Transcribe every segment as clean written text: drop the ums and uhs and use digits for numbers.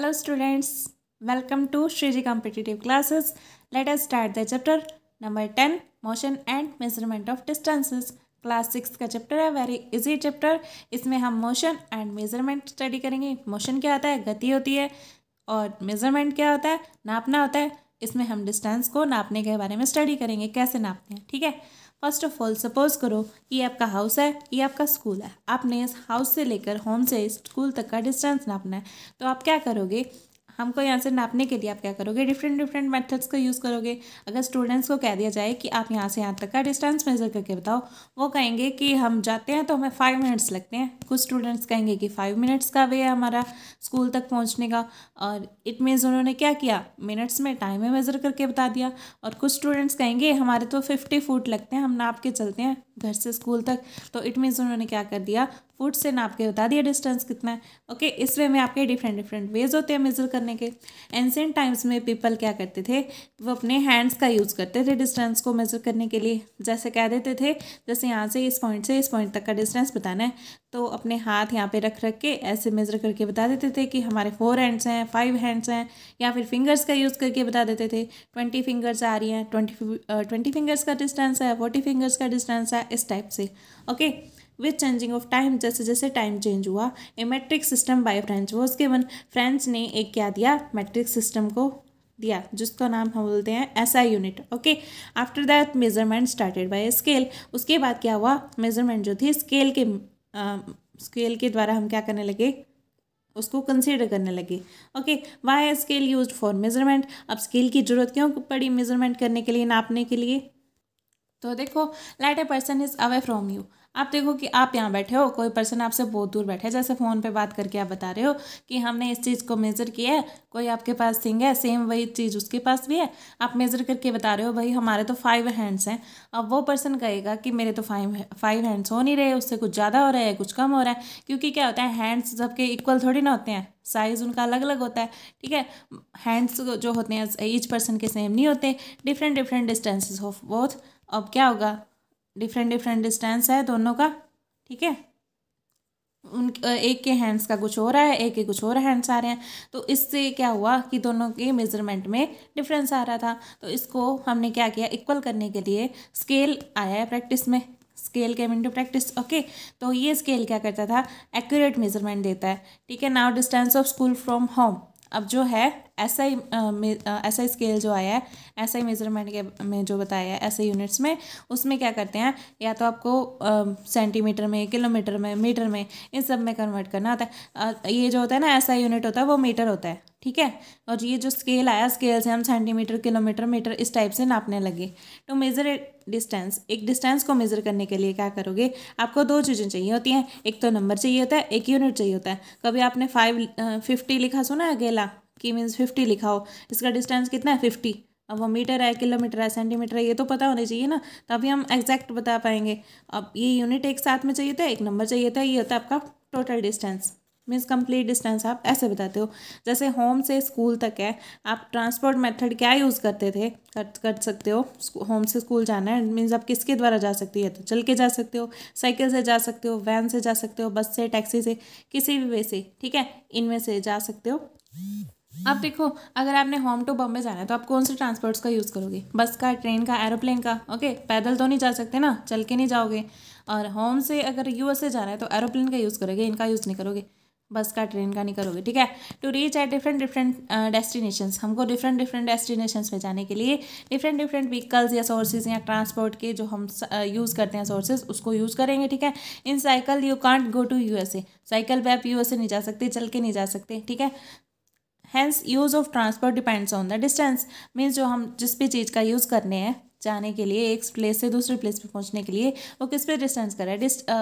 Hello students, welcome to Shriji Competitive Classes. Let us start the chapter number 10 Motion and Measurement of Distances. Class 6 का chapter है, very easy chapter. इसमें हम motion and measurement study करेंगे। Motion क्या होता है, गति होती है, और मेजरमेंट क्या होता है, नापना होता है। इसमें हम डिस्टेंस को नापने के बारे में स्टडी करेंगे, कैसे नापते हैं। ठीक है, फर्स्ट ऑफ ऑल सपोज करो ये आपका हाउस है, ये आपका स्कूल है। आपने इस हाउस से लेकर होम से स्कूल तक का डिस्टेंस नापना है। तो आप क्या करोगे, हमको यहाँ से नापने के लिए आप क्या करोगे, डिफरेंट मेथड्स का यूज़ करोगे। अगर स्टूडेंट्स को कह दिया जाए कि आप यहाँ से यहाँ तक का डिस्टेंस मेजर करके बताओ, वो कहेंगे कि हम जाते हैं तो हमें 5 मिनट्स लगते हैं। कुछ स्टूडेंट्स कहेंगे कि 5 मिनट्स का वे है हमारा स्कूल तक पहुँचने का, और इट मीन्स उन्होंने क्या किया, मिनट्स में, टाइम में मेज़र करके बता दिया। और कुछ स्टूडेंट्स कहेंगे हमारे तो 50 फुट लगते हैं, हम नाप के चलते हैं घर से स्कूल तक। तो इट मीन्स उन्होंने क्या कर दिया, फुट से नाप के बता दिया डिस्टेंस कितना है। ओके, इस वे में आपके डिफरेंट वेज होते हैं मेज़र करने के। एंशिएंट टाइम्स में पीपल क्या करते थे, वो अपने हैंड्स का यूज़ करते थे डिस्टेंस को मेज़र करने के लिए। जैसे कह देते थे, जैसे यहाँ से इस पॉइंट तक का डिस्टेंस बताना है, तो अपने हाथ यहाँ पे रख के ऐसे मेज़र करके बता देते थे कि हमारे 4 हैंड्स हैं, 5 हैंड्स हैं, या फिर फिंगर्स का यूज़ करके बता देते थे 20 फिंगर्स आ रही हैं, 20 फिंगर्स का डिस्टेंस है, 40 फिंगर्स का डिस्टेंस है, इस टाइप से। Okay, with changing of time, जैसे जैसे टाइम चेंज हुआ, a metric system by French was given. French ने एक क्या दिया, मैट्रिक सिस्टम को दिया, जिसका नाम हम बोलते हैं SI unit. Okay, after that measurement started by scale. उसके बाद क्या हुआ, मेजरमेंट जो थी स्केल के द्वारा हम क्या करने लगे, उसको कंसीडर करने लगे। Okay, why scale used for measurement. अब स्केल की जरूरत क्यों पड़ी मेजरमेंट करने के लिए, नापने के लिए। तो देखो, let a person is away from you. आप देखो कि आप यहाँ बैठे हो, कोई पर्सन आपसे बहुत दूर बैठे है, जैसे फ़ोन पे बात करके आप बता रहे हो कि हमने इस चीज़ को मेज़र किया है। कोई आपके पास थिंग है, सेम वही चीज़ उसके पास भी है, आप मेज़र करके बता रहे हो भाई हमारे तो 5 हैंड्स हैं। अब वो पर्सन कहेगा कि मेरे तो 5 हैंड्स हो नहीं रहे, उससे कुछ ज़्यादा हो रहा है, कुछ कम हो रहा है। क्योंकि क्या होता है, हैंड्स सबके इक्वल थोड़ी ना होते हैं, साइज़ उनका अलग अलग होता है। ठीक है, हैंड्स जो होते हैं ईच पर्सन के सेम नहीं होते, डिफरेंट डिस्टेंसेस ऑफ बोथ। अब क्या होगा, डिफरेंट डिस्टेंस है दोनों का। ठीक है, उन एक के हैंड्स का कुछ हो रहा है, एक के कुछ और हैंड्स आ रहे हैं। तो इससे क्या हुआ कि दोनों के मेजरमेंट में डिफरेंस आ रहा था। तो इसको हमने क्या किया, इक्वल करने के लिए स्केल आया है प्रैक्टिस में, scale came into practice. Okay, तो ये स्केल क्या करता था, एक्यूरेट मेजरमेंट देता है। ठीक है, now distance of school from home. अब जो है ऐसा स्केल जो आया है, ऐसा ही मेजरमेंट के में जो बताया है ऐसे यूनिट्स में, उसमें क्या करते हैं, या तो आपको सेंटीमीटर में, किलोमीटर में, मीटर में, इन सब में कन्वर्ट करना होता है। ये जो होता है ना, ऐसा यूनिट होता है, वो मीटर होता है। ठीक है, और ये जो स्केल आया, स्केल से हम सेंटीमीटर, किलोमीटर, मीटर इस टाइप से नापने लगे। टू मेजर ए डिस्टेंस, एक डिस्टेंस को मेजर करने के लिए क्या करोगे, आपको 2 चीज़ें चाहिए होती हैं, एक तो नंबर चाहिए होता है, एक यूनिट चाहिए होता है। कभी आपने 50 लिखा सुना है, अकेला कि मीन्स 50 लिखा हो, इसका डिस्टेंस कितना है 50। अब वो मीटर है, किलोमीटर है, सेंटीमीटर है, ये तो पता होने चाहिए ना, तभी हम एग्जैक्ट बता पाएंगे। अब ये यूनिट एक साथ में चाहिए था, एक नंबर चाहिए था, ये होता है आपका total distance, means complete distance आप ऐसे बताते हो। जैसे होम से स्कूल तक है, आप ट्रांसपोर्ट मेथड क्या यूज़ करते थे, कर सकते हो। होम से स्कूल जाना है, मीन्स आप किसके द्वारा जा सकती है, तो चल के जा सकते हो, साइकिल से जा सकते हो, वैन से जा सकते हो, बस से, टैक्सी से, किसी भी वे से। ठीक है, इनमें से जा सकते हो। अब देखो, अगर आपने होम टू बॉम्बे जाना है तो आप कौन से ट्रांसपोर्ट्स का यूज़ करोगे, बस का, ट्रेन का, एरोप्लेन का। ओके, पैदल तो नहीं जा सकते ना, चल के नहीं जाओगे। और होम से अगर यूएसए जाना है तो एरोप्लेन का यूज़ करोगे, इनका यूज़ नहीं करोगे, बस का, ट्रेन का नहीं करोगे। ठीक है, to reach at different destinations, हमको डिफरेंट डेस्टिनेशंस पे जाने के लिए डिफरेंट व्हीकल्स या सोर्सेज या ट्रांसपोर्ट के जो हम यूज़ करते हैं सोर्सेज, उसको यूज़ करेंगे। ठीक है, in cycle you can't go to USA, cycle पे आप यूएसए नहीं जा सकते, चल के नहीं जा सकते। ठीक है, hence use of transport depends on the distance, means जो हम जिस भी चीज़ का यूज़ करने हैं जाने के लिए, एक प्लेस से दूसरे प्लेस पे पहुंचने के लिए, वो किस पे डिस्टेंस कर रहा है,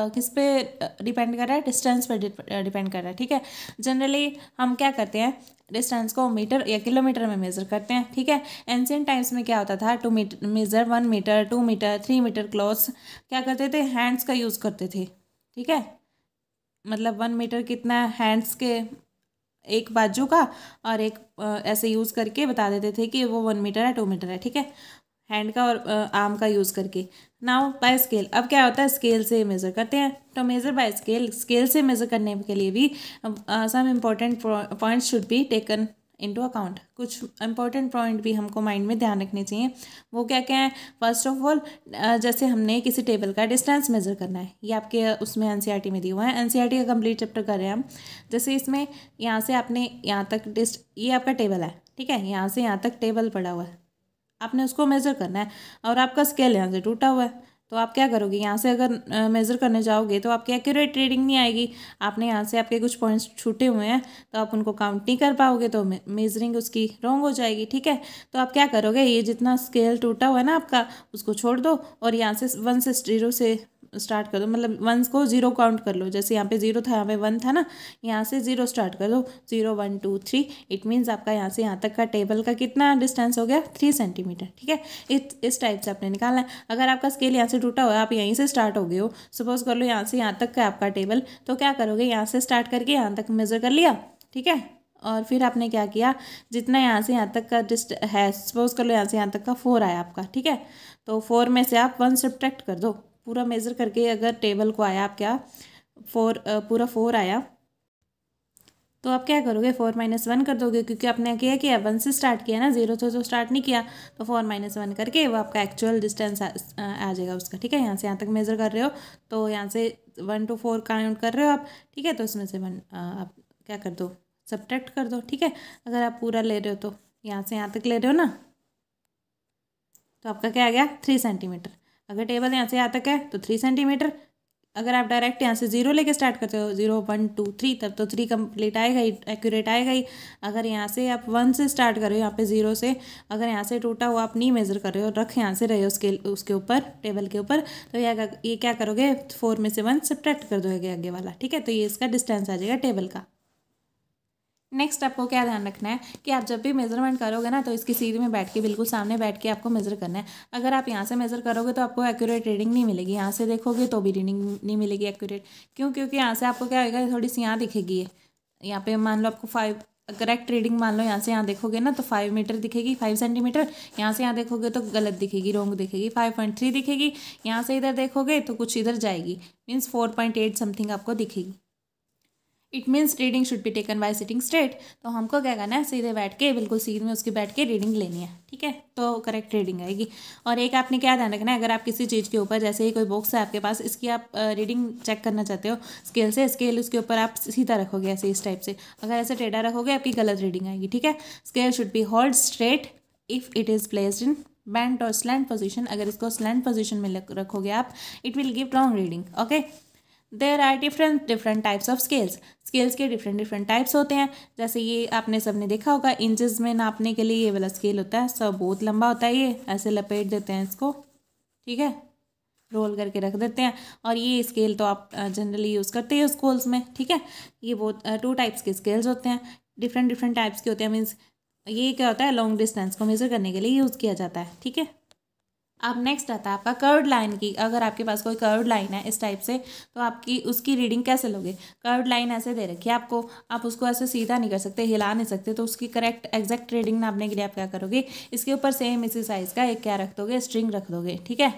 किस पे डिपेंड कर रहा है, डिस्टेंस पे डिपेंड कर रहा है। ठीक है, जनरली हम क्या करते हैं, डिस्टेंस को मीटर या किलोमीटर में मेज़र करते हैं। ठीक है, एंशिएंट टाइम्स में क्या होता था, to measure 1 metre, 2 metre, 3 metre clothes क्या करते थे, हैंड्स का यूज़ करते थे। ठीक है, मतलब 1 मीटर कितना, हैंड्स के एक बाजू का, और एक ऐसे यूज़ करके बता देते थे कि वो 1 मीटर है, 2 मीटर है। ठीक है, हैंड का और आर्म का यूज़ करके। नाउ बाय स्केल, अब क्या होता है स्केल से मेज़र करते हैं। तो मेज़र बाय स्केल, स्केल से मेज़र करने के लिए भी some important points should be taken into account. कुछ इंपॉर्टेंट पॉइंट भी हमको माइंड में ध्यान रखने चाहिए। वो क्या क्या है? फर्स्ट ऑफ ऑल, जैसे हमने किसी टेबल का डिस्टेंस मेज़र करना है, ये आपके उसमें एनसीईआरटी में दिया हुआ है। एनसीईआरटी का कंप्लीट चैप्टर कर रहे हैं हम। जैसे इसमें यहाँ से आपने यहाँ तक ये आपका टेबल है, ठीक है, यहाँ से यहाँ तक टेबल पड़ा हुआ है, आपने उसको मेज़र करना है और आपका स्केल यहाँ से टूटा हुआ है। तो आप क्या करोगे, यहाँ से अगर मेज़र करने जाओगे तो आपकी एक्यूरेट रीडिंग नहीं आएगी। आपने यहाँ से आपके कुछ पॉइंट्स छूटे हुए हैं तो आप उनको काउंट नहीं कर पाओगे, तो मेजरिंग उसकी रॉन्ग हो जाएगी, ठीक है। तो आप क्या करोगे, ये जितना स्केल टूटा हुआ है ना आपका, उसको छोड़ दो और यहाँ से 1 से 0 से स्टार्ट कर दो, मतलब 1 को 0 काउंट कर लो। जैसे यहाँ पे 0 था, यहाँ पे 1 था ना, यहाँ से 0 स्टार्ट कर दो, 0 1 2 3। इट मीन्स आपका यहाँ से यहाँ तक का टेबल का कितना डिस्टेंस हो गया, 3 सेंटीमीटर, ठीक है। इस टाइप से आपने निकालना है। अगर आपका स्केल यहाँ से टूटा हुआ है, आप यहीं से स्टार्ट हो गए हो, सपोज कर लो यहाँ से यहाँ तक का आपका टेबल, तो क्या करोगे, यहाँ से स्टार्ट करके यहाँ तक मेज़र कर लिया, ठीक है। और फिर आपने क्या किया, जितना यहाँ से यहाँ तक का है, सपोज कर लो यहाँ से यहाँ तक का 4 आया आपका, ठीक है, तो 4 में से आप 1 सब्ट्रैक्ट कर दो। पूरा मेज़र करके अगर टेबल को आया आप क्या 4 पूरा 4 आया, तो आप क्या करोगे 4 - 1 कर दोगे, क्योंकि आपने क्या किया 1 से स्टार्ट किया ना, 0 से तो स्टार्ट नहीं किया। तो 4 - 1 करके वो आपका एक्चुअल डिस्टेंस आ जाएगा उसका, ठीक है। यहाँ से यहाँ तक मेज़र कर रहे हो तो यहाँ से 1 to 4 काउंट कर रहे हो आप, ठीक है। तो इसमें से 1 आप क्या कर दो, सब्ट्रैक्ट कर दो, ठीक है। अगर आप पूरा ले रहे हो तो यहाँ से यहाँ तक ले रहे हो ना, तो आपका क्या आ गया 3 सेंटीमीटर। अगर टेबल यहाँ से यहाँ तक है तो 3 सेंटीमीटर। अगर आप डायरेक्ट यहाँ से 0 लेके स्टार्ट करते हो, 0 1 2 3, तब तो 3 कंप्लीट आएगा ही, एक्यूरेट आएगा ही। अगर यहाँ से आप 1 से स्टार्ट कर रहे हो, यहाँ पे 0 से, अगर यहाँ से टूटा हुआ आप नहीं मेज़र कर रहे हो, रख यहाँ से रहे हो उसके ऊपर, टेबल के ऊपर, तो ये क्या करोगे 4 में से 1 सब्ट्रैक्ट कर दोगे आगे वाला, ठीक है। तो ये इसका डिस्टेंस आ जाएगा टेबल का। नेक्स्ट आपको क्या ध्यान रखना है कि आप जब भी मेजरमेंट करोगे ना, तो इसकी सीधी में बैठ के, बिल्कुल सामने बैठ के आपको मेज़र करना है। अगर आप यहाँ से मेज़र करोगे तो आपको एक्यूरेट रीडिंग नहीं मिलेगी, यहाँ से देखोगे तो भी रीडिंग नहीं मिलेगी एक्यूरेट। क्यों? क्योंकि यहाँ से आपको क्या होगा, थोड़ी सी यहाँ दिखेगी है, यहाँ पे मान लो आपको 5 करेक्ट रीडिंग मान लो, यहाँ से यहाँ देखोगे ना तो 5 मीटर दिखेगी, 5 सेंटीमीटर। यहाँ से यहाँ देखोगे तो गलत दिखेगी, रॉन्ग दिखेगी, 5.3 दिखेगी। यहाँ से इधर देखोगे तो कुछ इधर जाएगी, मीन्स 4.8 समथिंग आपको दिखेगी। It means reading should be taken by sitting straight. तो हमको क्या करना है, सीधे बैठ के, बिल्कुल सीध में उसकी बैठ के रीडिंग लेनी है, ठीक है, तो करेक्ट रीडिंग आएगी। और एक आपने क्या ध्यान रखना है, अगर आप किसी चीज़ के ऊपर, जैसे ही कोई बॉक्स है आपके पास, इसकी आप रीडिंग चेक करना चाहते हो स्केल से, स्केल उसके ऊपर आप सीधा रखोगे ऐसे, इस टाइप से। अगर ऐसे टेढ़ा रखोगे आपकी गलत रीडिंग आएगी, ठीक है। Scale should be hold straight if it is placed in bent और स्लैंट पोजिशन। अगर इसको स्लैंट पोजिशन में रखोगे आप, it will give wrong reading, okay. There are different types of scales. Scales के डिफरेंट टाइप्स होते हैं। जैसे ये आपने सबने देखा होगा, इंचेस में नापने के लिए ये वाला स्केल होता है, सब बहुत लंबा होता है, ये ऐसे लपेट देते हैं इसको, ठीक है, रोल करके रख देते हैं। और ये स्केल तो आप जनरली यूज़ करते हो स्कूल्स में, ठीक है। ये बहुत 2 टाइप्स के स्केल्स होते हैं, डिफरेंट टाइप्स के होते हैं। मीन्स ये क्या होता है, लॉन्ग डिस्टेंस को मेज़र करने के लिए यूज़ किया जाता है, ठीक है। अब नेक्स्ट आता है आपका कर्व्ड लाइन की। अगर आपके पास कोई कर्व्ड लाइन है इस टाइप से, तो आपकी उसकी रीडिंग कैसे लोगे। कर्व्ड लाइन ऐसे दे रखी है आपको, आप उसको ऐसे सीधा नहीं कर सकते, हिला नहीं सकते, तो उसकी करेक्ट एग्जैक्ट रीडिंग नापने के लिए आप क्या करोगे, इसके ऊपर सेम इसी साइज़ का एक क्या रख दोगे, स्ट्रिंग रख दोगे, ठीक है।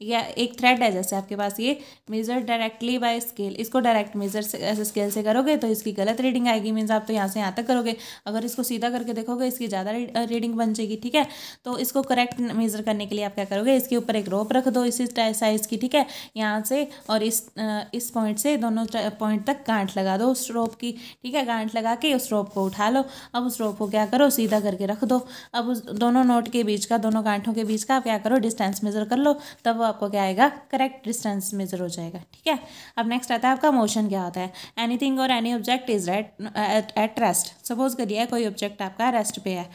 या एक थ्रेड है जैसे आपके पास, ये मेजर डायरेक्टली बाय स्केल, इसको डायरेक्ट मेजर से ऐसे स्केल से करोगे तो इसकी गलत रीडिंग आएगी। मीन्स आप तो यहाँ से यहाँ तक करोगे, अगर इसको सीधा करके देखोगे इसकी ज़्यादा रीडिंग बन जाएगी, ठीक है। तो इसको करेक्ट मेजर करने के लिए आप क्या करोगे, इसके ऊपर एक रोप रख दो इसी साइज़ की, ठीक है। यहाँ से और इस पॉइंट से दोनों पॉइंट तक गांठ लगा दो उस रोप की, ठीक है। गांठ लगा के उस रोप को उठा लो। अब उस रोप को क्या करो, सीधा करके रख दो। अब उस दोनों नोट के बीच का, दोनों गांठों के बीच का आप क्या करो, डिस्टेंस मेजर कर लो, तब आपको क्या आएगा, करेक्ट डिस्टेंस मेजर हो जाएगा, ठीक है। अब नेक्स्ट आता है आपका मोशन। क्या होता है, एनीथिंग और any object is at rest. Suppose करिए कोई ऑब्जेक्ट आपका रेस्ट पे है,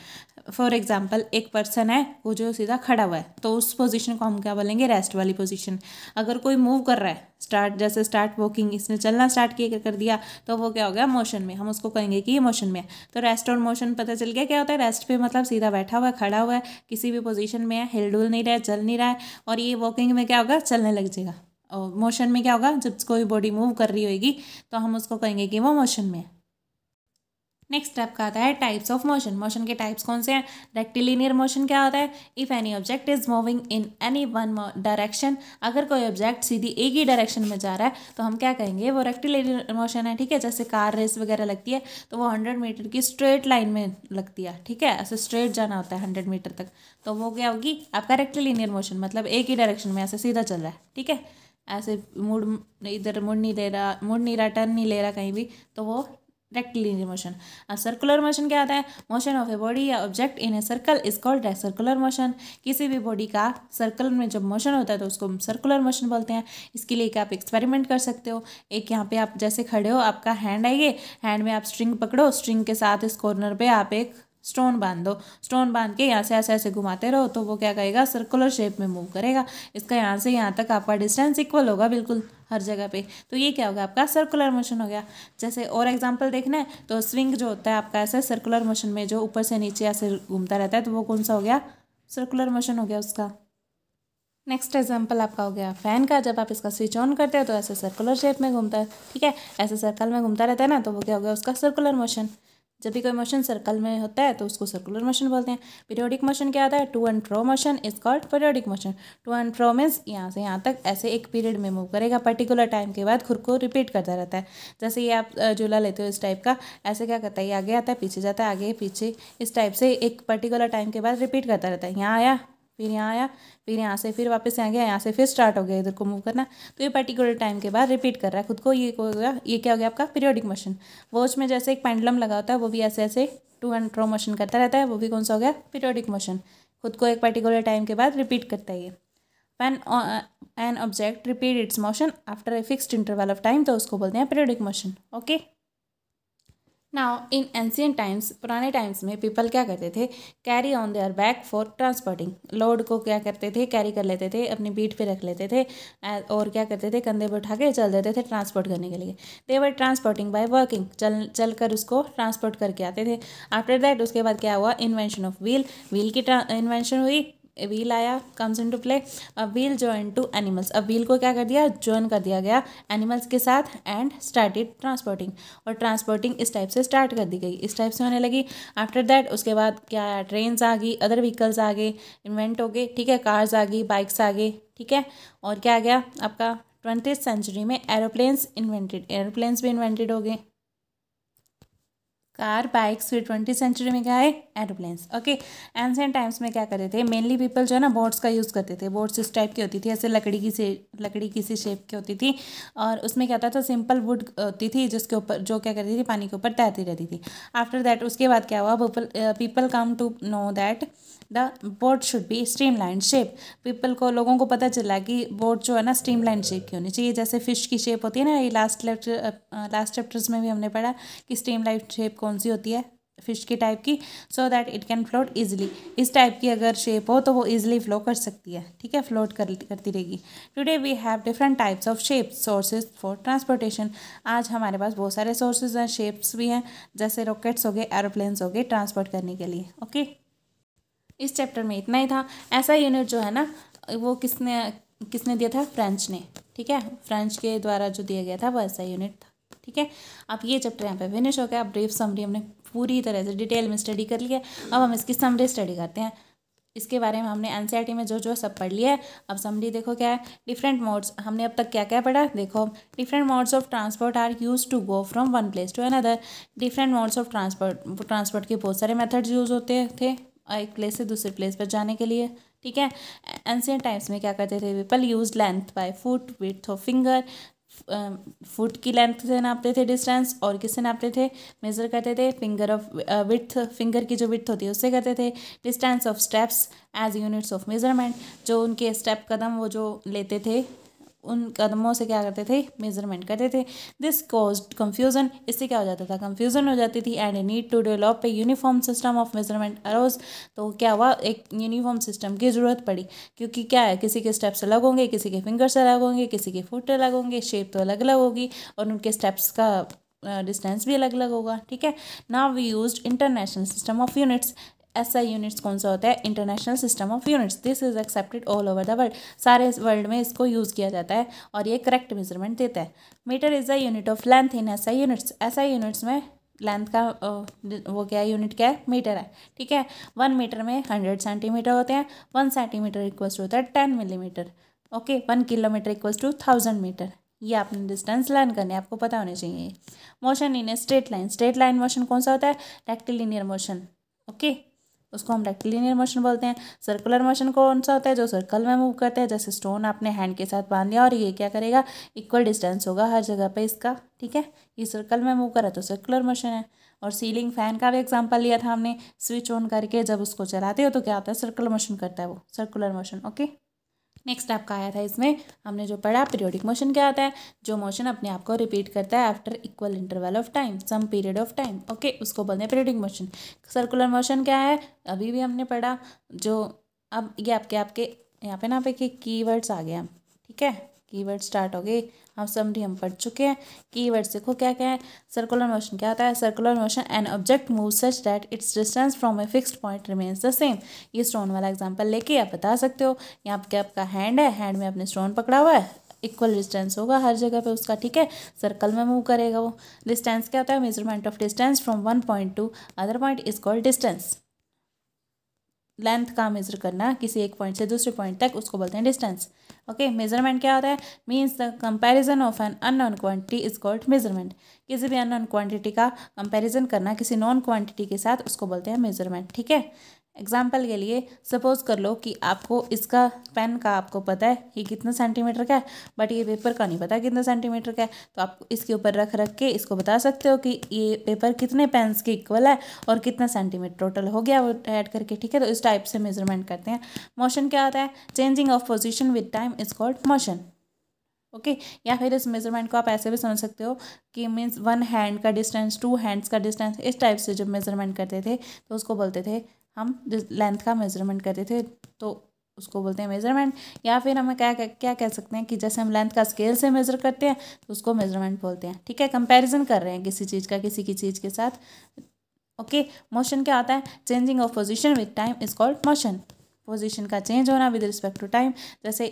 फॉर एग्जाम्पल एक पर्सन है वो जो सीधा खड़ा हुआ है, तो उस पोजीशन को हम क्या बोलेंगे, रेस्ट वाली पोजीशन। अगर कोई मूव कर रहा है, जैसे स्टार्ट वॉकिंग, इसने चलना स्टार्ट किया कर दिया, तो वो क्या हो गया, मोशन में, हम उसको कहेंगे कि ये मोशन में है। तो रेस्ट और मोशन पता चल गया क्या होता है। रेस्ट पे मतलब सीधा बैठा हुआ है, खड़ा हुआ है, किसी भी पोजीशन में है, हिल डुल नहीं रहा है, चल नहीं रहा है। और ये वॉकिंग में क्या होगा, चलने लग जाएगा। और मोशन में क्या होगा, जब कोई बॉडी मूव कर रही होगी तो हम उसको कहेंगे कि वो मोशन में है। नेक्स्ट आपका आता है टाइप्स ऑफ मोशन। मोशन के टाइप्स कौन से हैं? रेक्टिलिनियर मोशन क्या होता है? If any object is moving in any one direction, अगर कोई ऑब्जेक्ट सीधी एक ही डायरेक्शन में जा रहा है तो हम क्या कहेंगे? वो रेक्टिलिनियर मोशन है। ठीक है, जैसे कार रेस वगैरह लगती है तो वो 100 मीटर की स्ट्रेट लाइन में लगती है। ठीक है, ऐसे स्ट्रेट जाना होता है 100 मीटर तक, तो वो क्या होगी? आपका रेक्टिलिनियर मोशन, मतलब एक ही डायरेक्शन में ऐसे सीधा चल रहा है। ठीक है, ऐसे इधर मुड़ नहीं रहा, टर्न नहीं ले रहा कहीं भी, तो वो रेक्टिलिनियर मोशन। सर्कुलर मोशन क्या आता है? मोशन ऑफ ए बॉडी या object in a circle is called circular motion. किसी भी बॉडी का सर्कल में जब मोशन होता है तो उसको हम सर्कुलर मोशन बोलते हैं। इसके लिए एक आप एक्सपेरिमेंट कर सकते हो। एक यहाँ पे आप जैसे खड़े हो, आपका हैंड आइए, हैंड में आप स्ट्रिंग पकड़ो, स्ट्रिंग के साथ इस कॉर्नर पे आप एक स्टोन बांध दो, स्टोन बांध के यहाँ से ऐसे ऐसे घुमाते रहो तो वो क्या करेगा? सर्कुलर शेप में मूव करेगा। इसका यहाँ से यहाँ तक आपका डिस्टेंस इक्वल होगा बिल्कुल हर जगह पे, तो ये क्या होगा? आपका सर्कुलर मोशन हो गया। जैसे और एग्जांपल देखना है तो स्विंग जो होता है आपका ऐसे सर्कुलर मोशन में, जो ऊपर से नीचे ऐसे घूमता रहता है, तो वो कौन सा हो गया? सर्कुलर मोशन हो गया उसका। नेक्स्ट एग्जाम्पल आपका हो गया फैन का। जब आप इसका स्विच ऑन करते हो तो ऐसे सर्कुलर शेप में घूमता है। ठीक है, ऐसे सर्कल में घूमता रहता है ना, तो वो क्या हो गया? उसका सर्कुलर मोशन। जब भी कोई मोशन सर्कल में होता है तो उसको सर्कुलर मोशन बोलते हैं। पीरियोडिक मोशन क्या आता है? To and fro motion is called periodic motion. To and fro means यहाँ से यहाँ तक ऐसे एक पीरियड में मूव करेगा, पर्टिकुलर टाइम के बाद खुद को रिपीट करता रहता है। जैसे ये आप झूला लेते हो इस टाइप का, ऐसे क्या करता है? ये आगे आता है, पीछे जाता है, आगे पीछे, इस टाइप से एक पर्टिकुलर टाइम के बाद रिपीट करता रहता है। यहाँ आया, फिर यहाँ आया, फिर यहाँ से फिर वापस यहाँ गया, यहाँ से फिर स्टार्ट हो गया इधर को मूव करना, तो ये पर्टिकुलर टाइम के बाद रिपीट कर रहा है खुद को। ये हो गया, ये क्या हो गया? आपका पीरियोडिक मोशन। वॉच में जैसे एक पेंडुलम लगा होता है, वो भी ऐसे ऐसे टू एंड फ्रो मोशन करता रहता है, वो भी कौन सा हो गया? Periodic motion. खुद को एक पर्टिकुलर टाइम के बाद रिपीट करता है ये। When an object repeat it's motion after a fixed interval of time, तो उसको बोलते हैं periodic motion. Okay, now in ancient times, पुराने टाइम्स में पीपल क्या करते थे? Carry on their back for transporting. Load को क्या करते थे? कैरी कर लेते थे, अपनी पीठ पे रख लेते थे, और क्या करते थे? कंधे पे उठा के चल देते थे ट्रांसपोर्ट करने के लिए। दे वर ट्रांसपोर्टिंग बाय वर्किंग, चल कर उसको ट्रांसपोर्ट करके आते थे। आफ्टर दैट, उसके बाद क्या हुआ? Invention of wheel. व्हील की इन्वेंशन हुई, व्हील आया, कम्स इन टू प्ले। अब व्हील जॉइन टू एनिमल्स, अब व्हील को क्या कर दिया? ज्वाइन कर दिया गया एनिमल्स के साथ, एंड स्टार्टेड ट्रांसपोर्टिंग, और ट्रांसपोर्टिंग इस टाइप से स्टार्ट कर दी गई, इस टाइप से होने लगी। आफ्टर दैट उसके बाद क्या आया? ट्रेन्स आ गई, अदर व्हीकल्स आ गए, इन्वेंट हो गए। ठीक है, कार्स आ गई, बाइक्स आ गए। ठीक है, और क्या आ गया आपका? 20th सेंचुरी में एरोप्लेन्स इन्वेंटेड, एरोप्लेन्स भी इन्वेंटेड हो गए। कार, बाइक्स, फिर 20th सेंचुरी में क्या है? एरोप्लेन्स। ओके, एंशिएंट टाइम्स में क्या करते थे? मेनली पीपल जो है ना बोट्स का यूज़ करते थे। बोट्स इस टाइप की होती थी, ऐसे लकड़ी की सी शेप की होती थी, और उसमें क्या होता था? सिंपल वुड होती थी, जिसके ऊपर जो क्या करती थी? पानी के ऊपर तैरती रहती थी। आफ्टर दैट उसके बाद क्या हुआ? People come to know that the boat should be streamline shape. People को, लोगों को पता चला कि बोट जो है ना स्ट्रीमलाइन शेप की होनी चाहिए, जैसे फिश की शेप होती है ना। ये लास्ट चैप्टर्स में भी हमने पढ़ा कि स्ट्रीमलाइन शेप कौन सी होती है? फिश की टाइप की, so that it can float easily. इस टाइप की अगर शेप हो तो वो इजिली फ्लो कर सकती है। ठीक है, फ्लोट करती रहेगी। Today we have different types of shapes sources for transportation. आज हमारे पास बहुत सारे सोर्सेज हैं, शेप्स भी हैं, जैसे रॉकेट्स हो गए, एरोप्लेन्स हो गए, ट्रांसपोर्ट करने के लिए। ओके, इस चैप्टर में इतना ही था। ऐसा यूनिट जो है ना, वो किसने दिया था? फ्रेंच ने। ठीक है, फ्रेंच के द्वारा जो दिया गया था वो ऐसा यूनिट था। ठीक है, अब ये चैप्टर यहाँ पे फिनिश हो गया। ब्रीफ समरी हमने पूरी तरह से डिटेल में स्टडी कर लिया। अब हम इसकी समरी स्टडी करते हैं। इसके बारे में हमने एनसीईआरटी में जो सब पढ़ लिया है। अब समरी देखो क्या है? डिफरेंट मोड्स, हमने अब तक क्या क्या पढ़ा? देखो, different modes of transport are use to go from one place to another. Different modes of transport के बहुत सारे मेथड्स यूज होते थे एक प्लेस से दूसरे प्लेस पर जाने के लिए। ठीक है, एंशिएंट टाइम्स में क्या करते थे? People use length by foot, width of finger. Foot की लेंथ से नापते थे डिस्टेंस, और किससे नापते थे? मेजर करते थे फिंगर ऑफ विड्थ, फिंगर की जो विड्थ होती है उससे करते थे। Distance of steps as units of measurement, जो उनके स्टेप कदम वो जो लेते थे उन कदमों से क्या करते थे? मेजरमेंट करते थे। दिस कॉज्ड कन्फ्यूजन, इससे क्या हो जाता था? कन्फ्यूजन हो जाती थी। And need to develop a uniform system of measurement arose, तो क्या हुआ? एक यूनिफॉर्म सिस्टम की ज़रूरत पड़ी, क्योंकि क्या है, किसी के स्टेप्स अलग होंगे, किसी के फिंगर्स अलग होंगे, किसी के फुट अलग होंगे, शेप तो अलग अलग होगी, और उनके स्टेप्स का डिस्टेंस भी अलग अलग होगा। ठीक है, now we used international system of units. ऐसा यूनिट्स कौन सा होता है? International system of units. This is accepted all over the world, सारे वर्ल्ड में इसको यूज़ किया जाता है, और ये करेक्ट मेजरमेंट देता है। Metre is the unit of length in SI units. SI units में लेंथ का वो क्या है, यूनिट क्या है, मीटर है, ठीक है। 1 मीटर में 100 सेंटीमीटर होते हैं। 1 सेंटीमीटर इक्वल्स टू होता है 10 millimetre. Okay, 1 kilometre equals to 1000 metre. ये आपने डिस्टेंस लर्न करने, आपको पता होने चाहिए। Motion in a straight line, straight line motion कौन सा होता है, रेक्टिलिनियर मोशन। ओके, उसको हम रेक्टिलिनियर मोशन बोलते हैं। सर्कुलर मोशन कौन सा होता है, जो सर्कल में मूव करते हैं। जैसे स्टोन आपने हैंड के साथ बांध दिया और ये क्या करेगा, इक्वल डिस्टेंस होगा हर जगह पे इसका, ठीक है। ये सर्कल में मूव करा तो सर्कुलर मोशन है। और सीलिंग फैन का भी एग्जांपल लिया था हमने, स्विच ऑन करके जब उसको चलाते हो तो क्या होता है, सर्कुलर मोशन करता है, वो सर्कुलर मोशन। ओके, नेक्स्ट आपका आया था इसमें हमने जो पढ़ा, पीरियोडिक मोशन क्या होता है, जो मोशन अपने आप को रिपीट करता है after equal interval of time, some period of time. Okay, उसको बोलते हैं पीरियोडिक मोशन। सर्कुलर मोशन क्या है, अभी भी हमने पढ़ा। जो अब ये आपके यहाँ पे ना पे कीवर्ड्स आ गए हम, ठीक है, कीवर्ड स्टार्ट हो गए। हम समरी हम पढ़ चुके हैं। कीवर्ड्स देखो क्या क्या है। सर्कुलर मोशन क्या होता है, circular motion an object move such that it's distance from a fixed point remains the same. ये स्टोन वाला एग्जांपल लेके आप बता सकते हो। यहाँ पे आपका हैंड है, हैंड में आपने स्टोन पकड़ा हुआ है, इक्वल डिस्टेंस होगा हर जगह पे उसका, ठीक है। सर्कल में मूव करेगा वो। डिस्टेंस क्या होता है, measurement of distance from one point two other point is called distance. Length का मेजर करना किसी एक पॉइंट से दूसरे पॉइंट तक, उसको बोलते हैं डिस्टेंस। ओके, मेजरमेंट क्या होता है, means the comparison of an unknown quantity is called measurement. किसी भी अननोन क्वांटिटी का कंपैरिजन करना किसी नॉन क्वांटिटी के साथ, उसको बोलते हैं मेजरमेंट, ठीक है। एग्जाम्पल के लिए सपोज कर लो कि आपको इसका पेन का आपको पता है कि कितना सेंटीमीटर का है, बट ये पेपर का नहीं पता कितना सेंटीमीटर का है। तो आप इसके ऊपर रख रख के इसको बता सकते हो कि ये पेपर कितने पेन्स के इक्वल है और कितना सेंटीमीटर टोटल हो गया वो ऐड करके, ठीक है। तो इस टाइप से मेजरमेंट करते हैं। मोशन क्या होता है, changing of position with time is called motion. Okay, या फिर इस मेजरमेंट को आप ऐसे भी समझ सकते हो कि मीन्स 1 हैंड का डिस्टेंस, 2 हैंड्स का डिस्टेंस, इस टाइप से जब मेजरमेंट करते थे तो उसको बोलते थे हम, लेंथ का मेजरमेंट करते थे तो उसको बोलते हैं मेजरमेंट। या फिर हमें क्या कह सकते हैं कि जैसे हम लेंथ का स्केल से मेजर करते हैं तो उसको मेजरमेंट बोलते हैं, ठीक है। कंपैरिजन कर रहे हैं किसी चीज़ का किसी की चीज़ के साथ। ओके, मोशन क्या होता है, changing of position with time is called motion. Position का चेंज होना विद रिस्पेक्ट टू टाइम। जैसे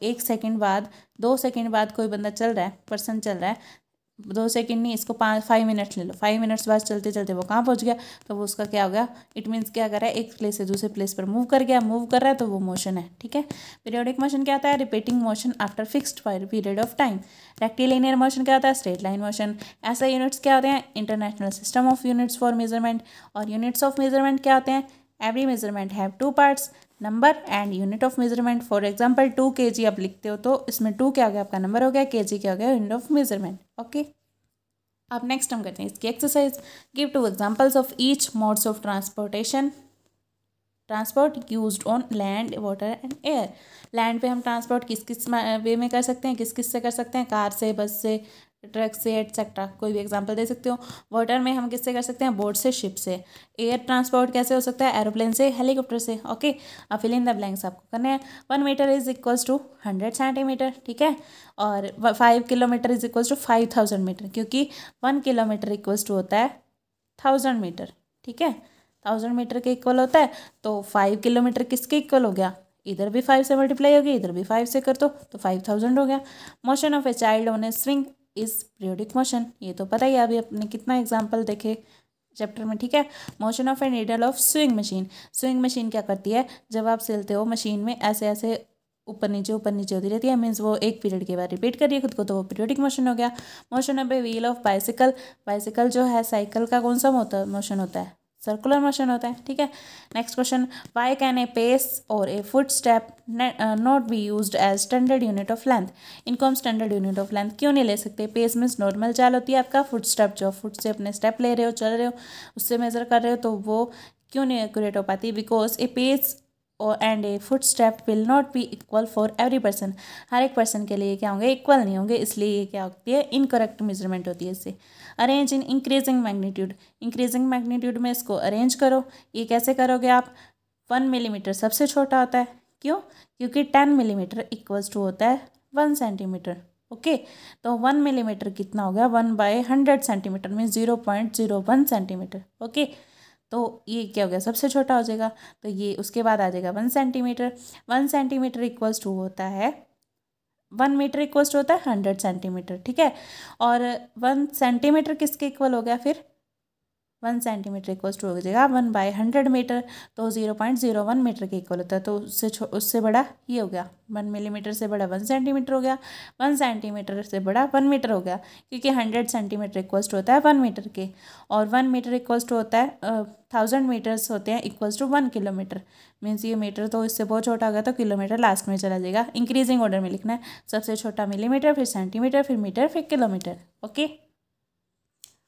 1 सेकंड बाद, 2 सेकंड बाद कोई बंदा चल रहा है, पर्सन चल रहा है, 2 सेकंड नहीं, इसको 5 मिनट्स ले लो, 5 मिनट्स बाद चलते चलते वो कहाँ पहुँच गया, तो वो उसका क्या हो गया, इट मीन्स क्या कर रहा है, एक प्लेस से दूसरे प्लेस पर मूव कर गया, मूव कर रहा है तो वो मोशन है, ठीक है। पीरियोडिक मोशन क्या होता है, repeating motion after fixed period of time. Rectilinear motion क्या होता है, स्ट्रेट लाइन मोशन। ऐसे यूनिट्स क्या होते हैं, international system of units for measurement. और यूनिट्स ऑफ मेजरमेंट क्या होते हैं, every measurement have 2 parts, number and unit of measurement. For example 2 kg आप लिखते हो तो इसमें 2 क्या हो गया, आपका नंबर हो गया, kg क्या हो गया, यूनिट ऑफ मेजरमेंट। ओके, अब नेक्स्ट हम करते हैं इसकी exercise. Give 2 examples of each modes of transport used on land, water and air. Land पे हम ट्रांसपोर्ट किस किस वे में कर सकते हैं, किस किस से कर सकते हैं, कार से, बस से, ट्रक से, एटसेट्रा, कोई भी एग्जांपल दे सकते हो। वाटर में हम किससे कर सकते हैं, बोट से, शिप से। एयर ट्रांसपोर्ट कैसे हो सकता है, एरोप्लेन से, हेलीकॉप्टर से। ओके, अब फिल इन द ब्लैंक्स आपको करने हैं। 1 metre is equals to 100 centimetre, ठीक है। और 5 kilometre is equals to 5000 metre, क्योंकि 1 किलोमीटर इक्वल्स टू होता है 1000 मीटर, ठीक है। 1000 मीटर के इक्वल होता है, तो 5 किलोमीटर किसके इक्वल हो गया, इधर भी 5 से मल्टीप्लाई होगी, इधर भी 5 से कर दो तो 5000 हो गया। Motion of a child on A swing is periodic motion, ये तो पता ही है, अभी अपने कितना एग्जाम्पल देखे चैप्टर में, ठीक है। Motion of a needle of swing machine. Swing machine क्या करती है, जब आप चलते हो मशीन में ऐसे ऐसे ऊपर नीचे होती रहती है, मीन्स वो एक पीरियड के बाद रिपीट कर रही है खुद को, तो वो पीरियोडिक मोशन हो गया। Motion of a wheel of bicycle. Bicycle जो है साइकिल का कौन सा मोशन होता है, सर्कुलर मोशन होता है, ठीक है। Next question, why can a pace और a foot step not be used as standard unit of length. इनको हम स्टैंडर्ड यूनिट ऑफ लेंथ क्यों नहीं ले सकते। पेस मीन्स नॉर्मल चाल होती है आपका, फुट स्टेप जो फुट से अपने स्टेप ले रहे हो, चल रहे हो, उससे मेजर कर रहे हो, तो वो क्यों नहीं एक्यूरेट हो पाती, because a pace and a foot step will not be equal for every person. हर एक पर्सन के लिए क्या होंगे, इक्वल नहीं होंगे, इसलिए ये क्या होती है, इनकरेक्ट मेजरमेंट होती है इससे। Arrange in increasing magnitude. Increasing magnitude में इसको अरेंज करो। ये कैसे करोगे आप, 1 मिलीमीटर सबसे छोटा होता है, क्यों, क्योंकि 10 मिलीमीटर इक्वल्स टू होता है 1 सेंटीमीटर। ओके, तो 1 मिलीमीटर कितना हो गया, 1/100 सेंटीमीटर में 0.01 सेंटीमीटर। ओके, तो ये क्या हो गया, सबसे छोटा हो जाएगा, तो ये उसके बाद आ जाएगा 1 सेंटीमीटर। 1 सेंटीमीटर इक्वल्स टू होता है 1 मीटर इक्वल्स टू होता है 100 सेंटीमीटर, ठीक है। और 1 सेंटीमीटर किसके इक्वल हो गया फिर, 1 सेंटीमीटर इक्वल्स टू हो जाएगा 1/100 मीटर, तो 0.01 मीटर के इक्वल होता है। तो उससे बड़ा ये हो गया, 1 मिलीमीटर से बड़ा 1 सेंटीमीटर हो गया, 1 सेंटीमीटर से बड़ा 1 मीटर हो गया, क्योंकि 100 सेंटीमीटर इक्वल्स टू होता है 1 मीटर के, और 1 मीटर इक्वल्स टू होता है 1000 मीटर्स होते हैं इक्वल्स टू 1 किलोमीटर। मीन्स ये मीटर तो इससे बहुत छोटा हो गया, तो किलोमीटर लास्ट में चला जाएगा। इंक्रीजिंग ऑर्डर में लिखना है, सबसे छोटा मिलीमीटर, फिर सेंटीमीटर, फिर मीटर, फिर किलोमीटर। ओके,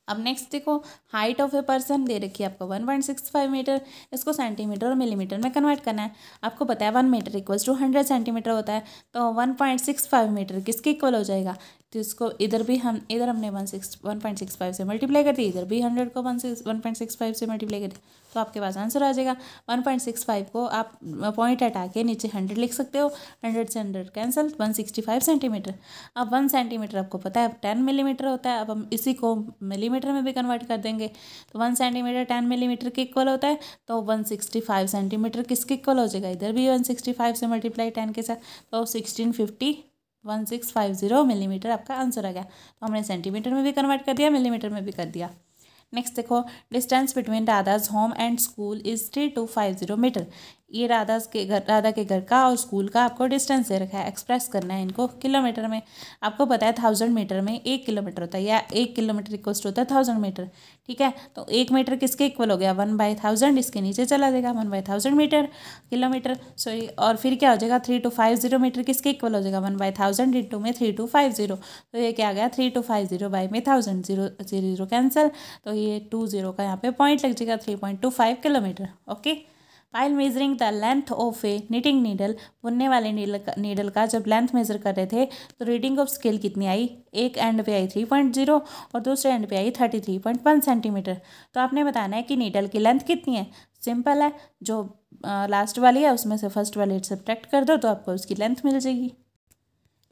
अब नेक्स्ट देखो, हाइट ऑफ ए पर्सन दे रखी है आपको 1.65 मीटर, इसको सेंटीमीटर और मिलीमीटर में कन्वर्ट करना है। आपको पता है 1 मीटर इक्वल्स टू 100 सेंटीमीटर होता है, तो 1.65 मीटर किसके इक्वल हो जाएगा? तो इसको इधर हमने 1.65 से मल्टीप्लाई कर दी, इधर भी 100 को 1.65 से मल्टीप्लाई कर दी, तो आपके पास आंसर आ जाएगा। 1.65 को आप पॉइंट हटा के नीचे 100 लिख सकते हो, 100 से 100 कैंसिल, 165 सेंटीमीटर। अब 1 सेंटीमीटर आपको पता है 10 मिलीमीटर होता है, अब हम इसी को मिलीमीटर में भी कन्वर्ट कर देंगे, तो 1 सेंटीमीटर 10 मिलीमीटर के इक्वल होता है, तो 165 सेंटीमीटर किसके इक्वल हो जाएगा? इधर भी 165 से मल्टीप्लाई 10 के साथ, तो 1650 मिलीमीटर आपका आंसर आ गया। तो हमने सेंटीमीटर में भी कन्वर्ट कर दिया, मिलीमीटर में भी कर दिया। नेक्स्ट देखो, distance between Radha's home and school is 3250 metre. ये राधा के घर का और स्कूल का आपको डिस्टेंस दे रखा है, एक्सप्रेस करना है इनको किलोमीटर में। आपको पता है 1000 मीटर में 1 किलोमीटर होता है, या 1 किलोमीटर इक्वल्स होता है 1000 मीटर। ठीक है, तो 1 मीटर किसके इक्वल हो गया? 1/1000, इसके नीचे चला जाएगा 1/1000 मीटर किलोमीटर, सॉरी। और फिर क्या हो जाएगा? 3250 मीटर किसके इक्वल हो जाएगा? 1/1000 इंटू में 3250, तो ये क्या आ गया? 3250 बाई में 1000, 0 कैंसिल, तो ये 20 का यहाँ पे पॉइंट लग जाएगा, 3.25 kilometre. Okay, while measuring the length of A knitting needle, बुनने वाले नीडल का जब लेंथ मेजर कर रहे थे, तो रीडिंग ऑफ स्केल कितनी आई? एक एंड पे आई 3.0 और दूसरे एंड पे आई 33.1 सेंटीमीटर। तो आपने बताना है कि नीडल की लेंथ कितनी है। सिंपल है, जो लास्ट वाली है उसमें से फर्स्ट वाली सब्ट्रैक्ट कर दो, तो आपको उसकी लेंथ मिल जाएगी।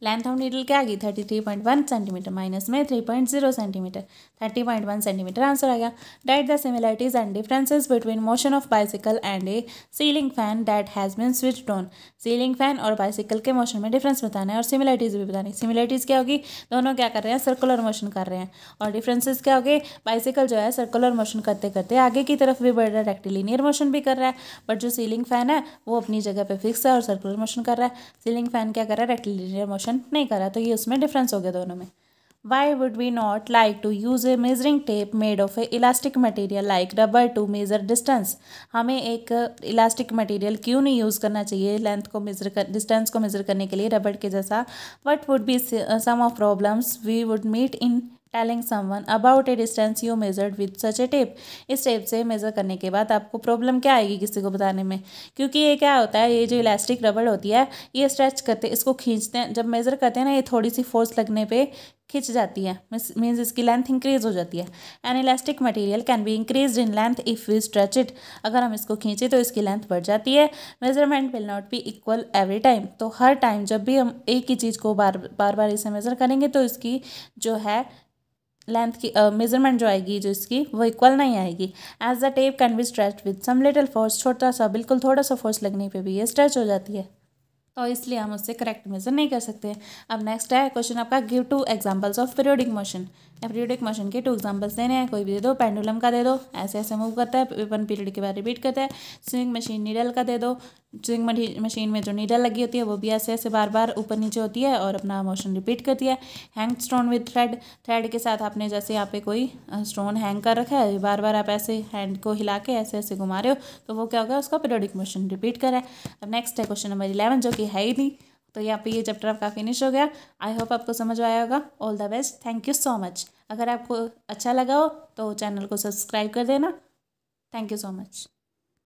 लेंथ ऑफ नीडल क्या आ गई? 33.1 सेंटीमीटर, माइनस में 3.0 सेंटीमीटर, 30.1 सेंटीमीटर आंसर आ गया। Write the similarities and differences between motion of bicycle and a ceiling fan that has been switched on. Ceiling fan और बाइसिकल के मोशन में difference बताना है और सिमिलरिटीज भी बतानी है। सिमिलरिटीज क्या होगी? दोनों क्या कर रहे हैं? सर्कुलर मोशन कर रहे हैं। और डिफरेंसेस क्या होगे? बाइसिकल जो है सर्कुलर मोशन करते करते आगे की तरफ भी बढ़ रहा है, रेक्टिलिनियर मोशन भी कर रहा है, बट जो सीलिंग फैन है वो अपनी जगह पे फिक्स है और सर्कुलर मोशन कर रहा है। सीलिंग फैन क्या कर रहा है? रेक्टिलिनियर मोशन नहीं करा, तो ये उसमें डिफरेंस हो गया दोनों में। Why would we not like to use a measuring tape made of a elastic material like rubber to measure distance? हमें एक इलास्टिक मटेरियल क्यों नहीं यूज़ करना चाहिए लेंथ को डिस्टेंस को मेजर करने के लिए, रबड़ के जैसा? What would be some of problems we would meet in telling someone about A distance you measured with such A tape? इस टेप से मेज़र करने के बाद आपको प्रॉब्लम क्या आएगी किसी को बताने में? क्योंकि ये क्या होता है, ये जो इलास्टिक रबड़ होती है ये स्ट्रेच करते, इसको खींचते हैं, जब मेज़र करते हैं ना, ये थोड़ी सी फोर्स लगने पे खिंच जाती है, मीन्स इसकी लेंथ इंक्रीज हो जाती है। An elastic material can be increase in length if we stretch it. अगर हम इसको खींचे तो इसकी लेंथ बढ़ जाती है। Measurement will not be equal every time. तो हर टाइम जब भी हम एक ही चीज़ को बार बार इसे मेज़र करेंगे तो इसकी जो है लेंथ की मेजरमेंट जो आएगी जो इसकी वो इक्वल नहीं आएगी। As the tape can be stretch with some little force, छोटा सा बिल्कुल थोड़ा सा फोर्स लगने पे भी ये स्ट्रेच हो जाती है, तो इसलिए हम उससे करेक्ट मेजर नहीं कर सकते। अब नेक्स्ट है क्वेश्चन आपका, give 2 examples of periodic motion. Periodic motion के 2 एग्जांपल्स देने हैं, कोई भी दे दो। पेंडुलम का दे दो, ऐसे ऐसे मूव करता है, 1 पीरियड के बाद रिपीट करता है। स्विंग मशीन नीडल का दे दो, स्विंग मशीन में जो नीडल लगी होती है वो भी ऐसे ऐसे बार बार ऊपर नीचे होती है और अपना मोशन रिपीट करती है। Hang stone with thread, thread के साथ आपने जैसे यहाँ पे कोई स्टोन हैंग कर रखा है, बार बार आप ऐसे हैंड को हिला के ऐसे ऐसे घुमा रहे हो, तो वो क्या होगा? उसका पीरियोडिक मोशन रिपीट कर रहा है। अब नेक्स्ट है क्वेश्चन नंबर 11 जो कि है ही नहीं, तो यहाँ पे ये चैप्टर आपका फिनिश हो गया। आई होप आपको समझ आया होगा। All the best, thank you so much. अगर आपको अच्छा लगा हो तो चैनल को सब्सक्राइब कर देना। Thank you so much.